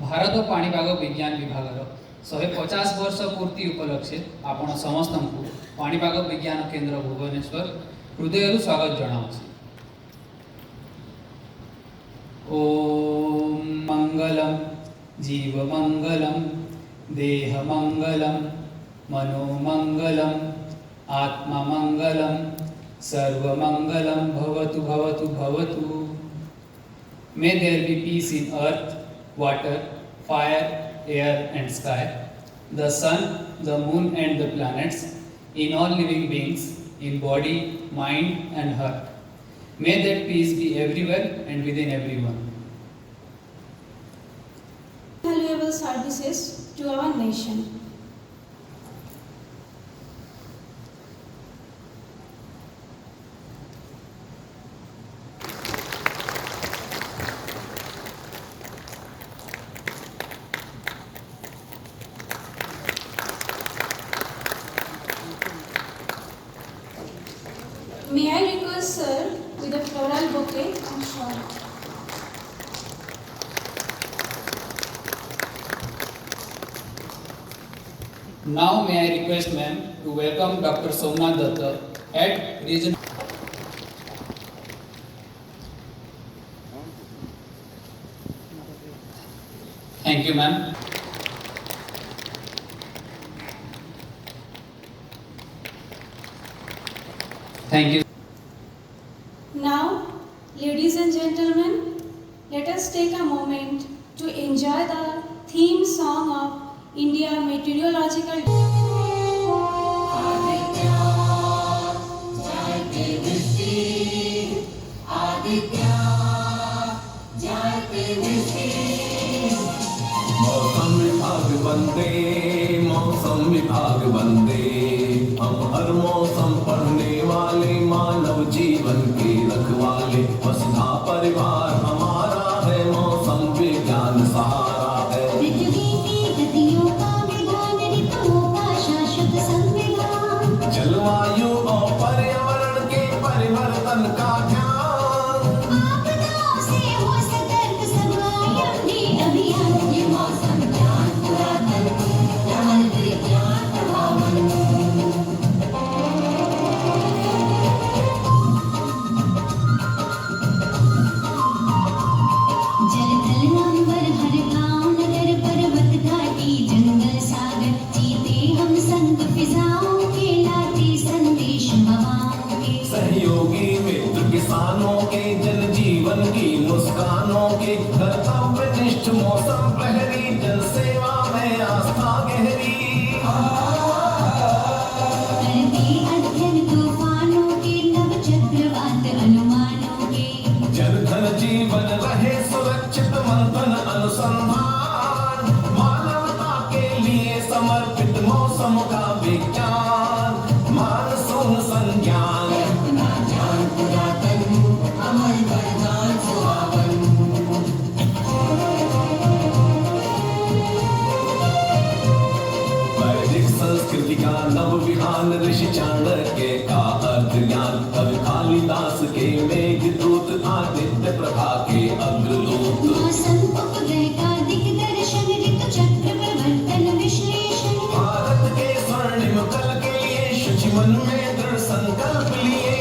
भारत पाणीपाग विज्ञान विभाग 150 वर्ष पूर्ति उपलक्षे आपण समस्त को पाणीपाग विज्ञान केंद्र भुवनेश्वर हृदय स्वागत जनावुछि। ओम मंगलम जीव मंगलम देह मंगलम मनो मंगलम आत्मा मंगलम सर्व मंगलम भवतु भवतु भवतु। May there be peace in earth, water, fire, air and sky, the sun, the moon and the planets, in all living beings, in body, mind and heart. May that peace be everywhere and within everyone. Valuable services to our nation. May I request sir with a floral bouquet and shawl. Now may I request ma'am to welcome Dr. Somnath Datta, Head Region. Thank you ma'am. Thank you. Now, ladies and gentlemen, let us take a moment to enjoy the theme song of India Meteorological. मौसम विभाग बंदे हम हर मौसम पढ़ने वाले मानव जीवन के रखवाले। वसुधा परिवार हमारा है, मौसम विज्ञान सहारा है। जलवायु और पर्यावरण के परिवर्तन का ध्यान किसानों के जन जीवन की मुस्कानों के कर्तव्यनिष्ठ मौसम प्रहरी जन सेवा में आस्था गहरी। तूफानों के नव चक्रवात अनुमानों के जन धन जीवन रहे सुरक्षित मंथन अनुसंधान। मानवता के लिए समर्पित मौसम का विज्ञान मानसून संज्ञान। संस्कृति का नव विहान ऋषि चाणक्य का अर्थ ज्ञान। कवि कालिदास के मेघदूत आदित्य प्रभा के अग्रदूत। भारत के स्वर्णिम कल के लिए शुचि मन में दृढ़ संकल्प लिए।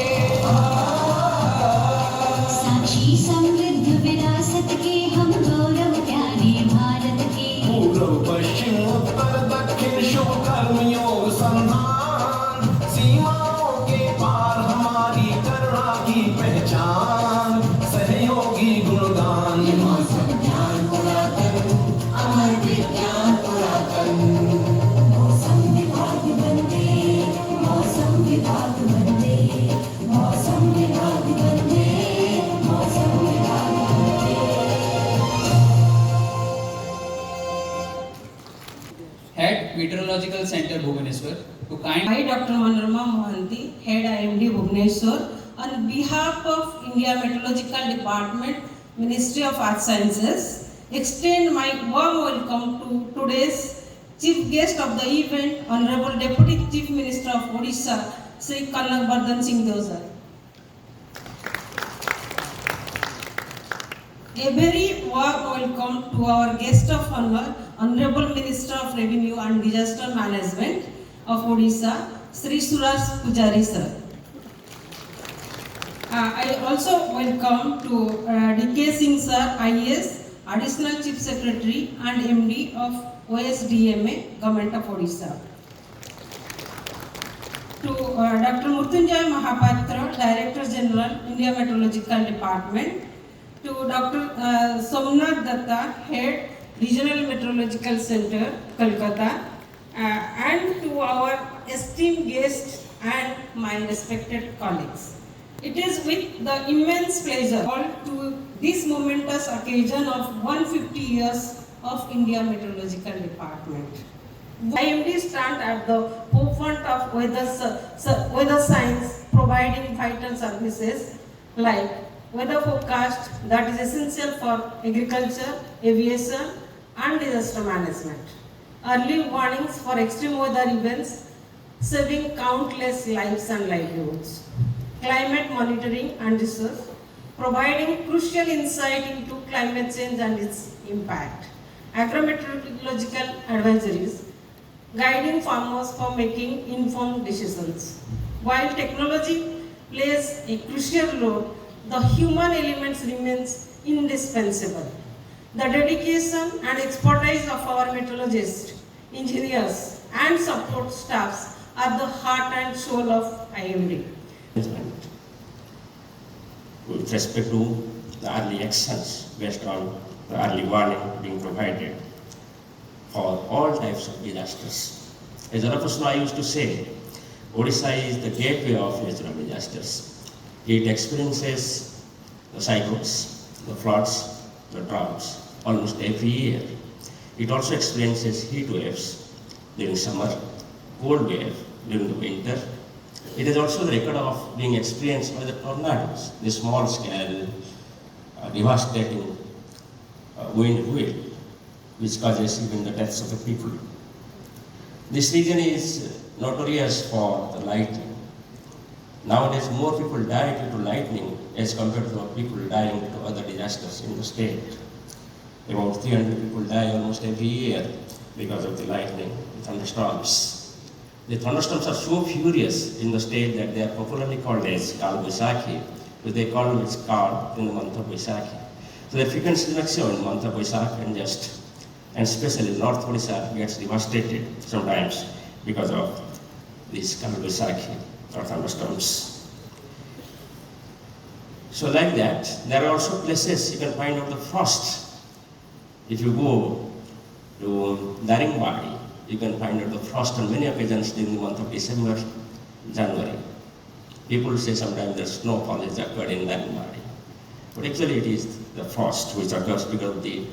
साक्षी समृद्ध विरासत के हम गौरव प्यारे भारत के। पूर्व पश्चिम उत्तर दक्षिण शुभ कर्म योग संधान। सीमाओं के पार हमारी करुणा की पहचान। सहयोगी गुणगान मौसम ज्ञान पुरातन अमर विज्ञान पुरातन। मौसम विभाग बंदे मौसम विभाग बंदे मौसम विभाग बंदे मौसम विभाग बंदे। Head Meteorological Center Bhubaneswar to kind. I, Dr. Manorama Mohanty, Head IMD Bhubaneswar. On behalf of India Meteorological Department, Ministry of Earth Sciences, extend my warm welcome to today's Chief Guest of the event, Honorable Deputy Chief Minister of Odisha, Sri Kanakbardhan Singh Deo. A very warm welcome to our guest of honor, Honorable Minister of Revenue and Disaster Management of Odisha, Sri Suraj Pujari sir. I also welcome to D.K. Singh sir, IAS, Additional Chief Secretary and MD of OSDMA, Government of Odisha. To Dr. Murtunjay Mahapatra, Director General, India Meteorological Department. To Dr. Somnath Datta, Head, Regional Meteorological Center, Kolkata. And to our esteemed guests and my respected colleagues. It is with the immense pleasure to this momentous occasion of 150 years of India Meteorological Department. IMD stand at the forefront of weather science, providing vital services like weather forecast that is essential for agriculture, aviation and disaster management. Early warnings for extreme weather events, saving countless lives and livelihoods. Climate monitoring and research, providing crucial insight into climate change and its impact. Agrometeorological advisories, guiding farmers for making informed decisions. While technology plays a crucial role, the human elements remains indispensable. The dedication and expertise of our meteorologists, engineers and support staffs are the heart and soul of IMD. With respect to the early actions based on the early warning being provided for all types of disasters. As Ramakrishna I used to say, Odisha is the gateway of natural disasters. It experiences the cyclones, the floods, the droughts almost every year. It also experiences heat waves during summer, cold wave during the winter. It is also the record of being experienced by the tornadoes, the small scale, devastating wind wheel, which causes even the deaths of the people. This region is notorious for the lightning. Nowadays, more people die due to lightning as compared to people dying due to other disasters in the state. About 300 people die almost every year because of the lightning, the thunderstorms. The thunderstorms are so furious in the state that they are popularly called as Kal Baisakhi, which they call it Kal in the month of Baisakhi. So the frequency maximum in the month of Baisakhi and especially North Odisha gets devastated sometimes because of these Kal Baisakhi or thunderstorms. So like that, there are also places you can find out the frost. If you go to Daringbadi, you can find out the frost on many occasions during the month of December, January. People say sometimes the snowfall has occurred in Daringbadi. But actually it is the frost which occurs because of the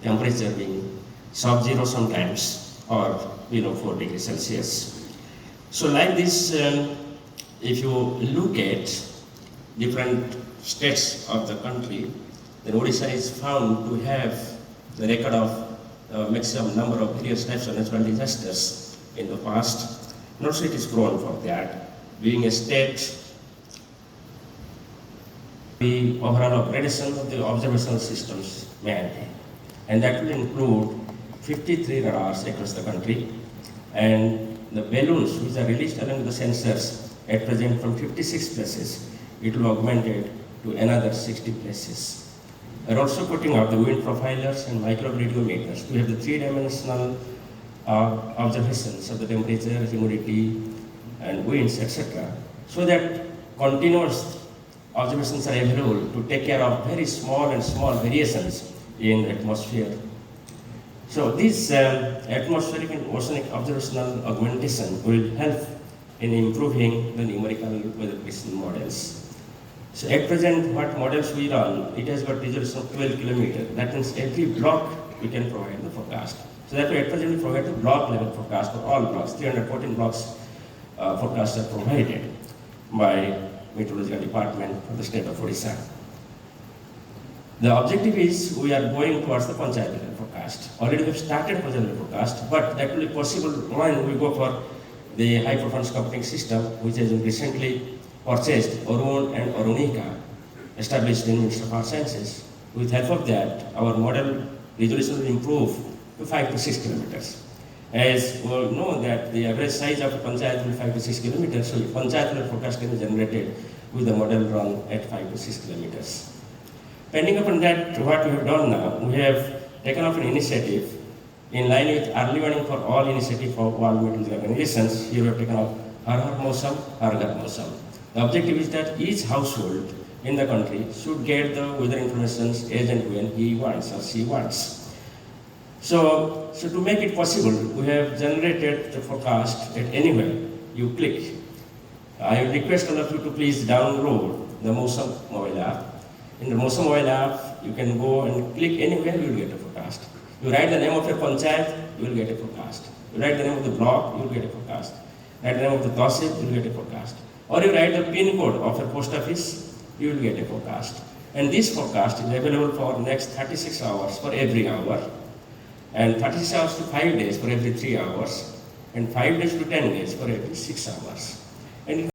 temperature being sub-zero sometimes or below 4 degrees Celsius. So like this, if you look at different states of the country, then Odisha is found to have the record of maximum number of various types of natural disasters in the past. And also it is known for that, being a state, the overall upgradation of the observational systems mainly. And that will include 53 radars across the country, and the balloons which are released along with the sensors at present from 56 places, it will augment it to another 60 places. We are also putting up the wind profilers and microradiometers to have the three-dimensional observations of the temperature, humidity, and winds, etc. So that continuous observations are available to take care of very small variations in the atmosphere. So this atmospheric and oceanic observational augmentation will help in improving the numerical weather prediction models. So at present, what models we run, it has got resolution of 12 kilometers. That means every block we can provide the forecast. So that at present we provide the block level forecast for all blocks. 314 blocks forecasts are provided. by Meteorological Department of the state of Odisha. The objective is we are going towards the Panchayat level forecast. Already we have started Panchayat level forecast, but that will be possible when we go for the high performance computing system, which has been recently purchased, Arun and Arunika, established in Ministry of Earth Sciences. With help of that, our model resolution will improve to 5 to 6 kilometers. As we all know that the average size of a panchayat will be 5 to 6 kilometers, so panchayat level forecast can be generated with the model run at 5 to 6 kilometers. Pending upon that, what we have done now, we have taken up an initiative in line with early warning for all initiative of World Meteorological Organizations. Here we have taken up Har Har Mausam, Har Ghar Mausam. The objective is that each household in the country should get the weather information as and when he wants or she wants. So to make it possible, we have generated the forecast at anywhere you click. I would request all of you to please download the Mausam mobile app. In the Mausam mobile app, you can go and click anywhere, you will get a forecast. You write the name of your panchayat, you will get a forecast. You write the name of the block, you will get a forecast. Write the name of the tahsil, you will get a forecast. Or you write the PIN code of your post office, you will get a forecast. And this forecast is available for next 36 hours for every hour, and 36 hours to 5 days for every 3 hours, and 5 days to 10 days for every 6 hours. And